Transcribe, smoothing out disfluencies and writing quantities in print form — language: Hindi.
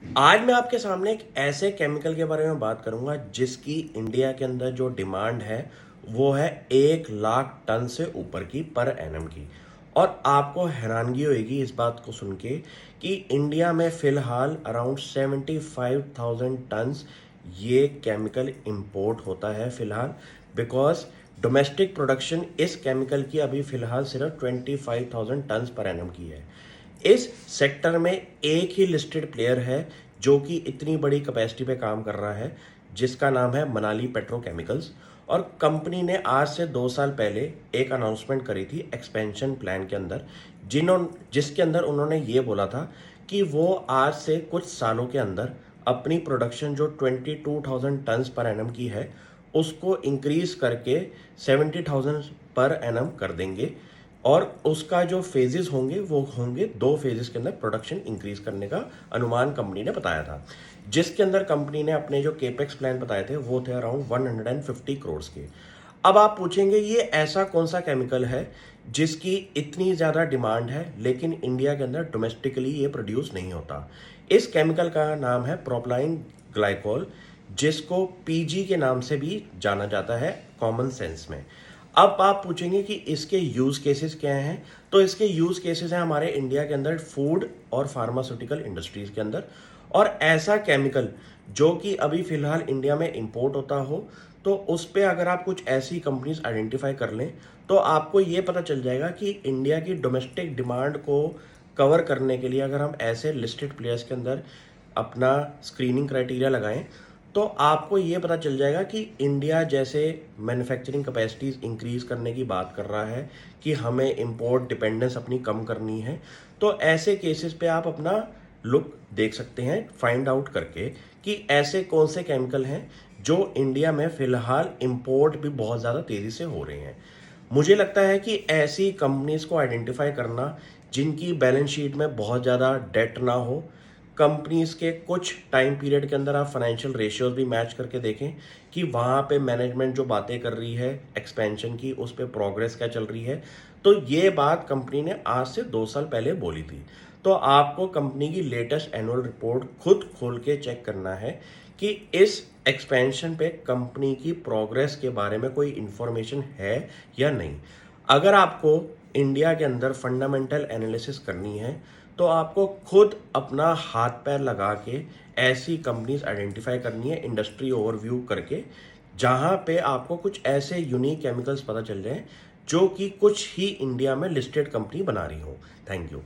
आज मैं आपके सामने एक ऐसे केमिकल के बारे में बात करूंगा जिसकी इंडिया के अंदर जो डिमांड है वो है 1 लाख टन से ऊपर की पर एनम की। और आपको हैरानगी होगी इस बात को सुन के कि इंडिया में फिलहाल अराउंड 75,000 टन्स ये केमिकल इंपोर्ट होता है फिलहाल। बिकॉज डोमेस्टिक प्रोडक्शन इस केमिकल की अभी फिलहाल सिर्फ 25,000 टन्स पर एनम की है। इस सेक्टर में एक ही लिस्टेड प्लेयर है जो कि इतनी बड़ी कैपेसिटी पे काम कर रहा है, जिसका नाम है मनाली पेट्रोकेमिकल्स। और कंपनी ने आज से 2 साल पहले एक अनाउंसमेंट करी थी एक्सपेंशन प्लान के अंदर, जिसके अंदर उन्होंने ये बोला था कि वो आज से कुछ सालों के अंदर अपनी प्रोडक्शन जो 22,000 टन्स पर एनम की है उसको इंक्रीज करके 70,000 पर एनम कर देंगे। और उसका जो फेजेस होंगे वो होंगे 2 फेजेस के अंदर प्रोडक्शन इंक्रीज करने का अनुमान कंपनी ने बताया था। जिसके अंदर कंपनी ने अपने जो केपेक्स प्लान बताए थे वो थे अराउंड 150 करोड़ के। अब आप पूछेंगे ये ऐसा कौन सा केमिकल है जिसकी इतनी ज़्यादा डिमांड है लेकिन इंडिया के अंदर डोमेस्टिकली ये प्रोड्यूस नहीं होता। इस केमिकल का नाम है प्रोपलाइन ग्लाइकोल, जिसको पीजी के नाम से भी जाना जाता है कॉमन सेंस में। अब आप पूछेंगे कि इसके यूज़ केसेस क्या हैं, तो इसके यूज़ केसेस हैं हमारे इंडिया के अंदर फूड और फार्मास्यूटिकल इंडस्ट्रीज के अंदर। और ऐसा केमिकल जो कि अभी फिलहाल इंडिया में इंपोर्ट होता हो, तो उस पर अगर आप कुछ ऐसी कंपनीज आइडेंटिफाई कर लें तो आपको ये पता चल जाएगा कि इंडिया की डोमेस्टिक डिमांड को कवर करने के लिए अगर हम ऐसे लिस्टेड प्लेयर्स के अंदर अपना स्क्रीनिंग क्राइटेरिया लगाएं तो आपको ये पता चल जाएगा कि इंडिया जैसे मैन्युफैक्चरिंग कैपेसिटीज़ इंक्रीज़ करने की बात कर रहा है कि हमें इंपोर्ट डिपेंडेंस अपनी कम करनी है। तो ऐसे केसेस पे आप अपना लुक देख सकते हैं फाइंड आउट करके कि ऐसे कौन से केमिकल हैं जो इंडिया में फ़िलहाल इंपोर्ट भी बहुत ज़्यादा तेज़ी से हो रहे हैं। मुझे लगता है कि ऐसी कंपनीज को आइडेंटिफाई करना जिनकी बैलेंस शीट में बहुत ज़्यादा डेट ना हो, कंपनीज के कुछ टाइम पीरियड के अंदर आप फाइनेंशियल रेशियोज भी मैच करके देखें कि वहाँ पे मैनेजमेंट जो बातें कर रही है एक्सपेंशन की उस पर प्रोग्रेस क्या चल रही है। तो ये बात कंपनी ने आज से 2 साल पहले बोली थी। तो आपको कंपनी की लेटेस्ट एनुअल रिपोर्ट खुद खोल के चेक करना है कि इस एक्सपेंशन पे कंपनी की प्रोग्रेस के बारे में कोई इन्फॉर्मेशन है या नहीं। अगर आपको इंडिया के अंदर फंडामेंटल एनालिसिस करनी है तो आपको खुद अपना हाथ पैर लगा के ऐसी कंपनीज आइडेंटिफाई करनी है इंडस्ट्री ओवरव्यू करके, जहां पे आपको कुछ ऐसे यूनिक केमिकल्स पता चल जाए जो कि कुछ ही इंडिया में लिस्टेड कंपनी बना रही हो। Thank you.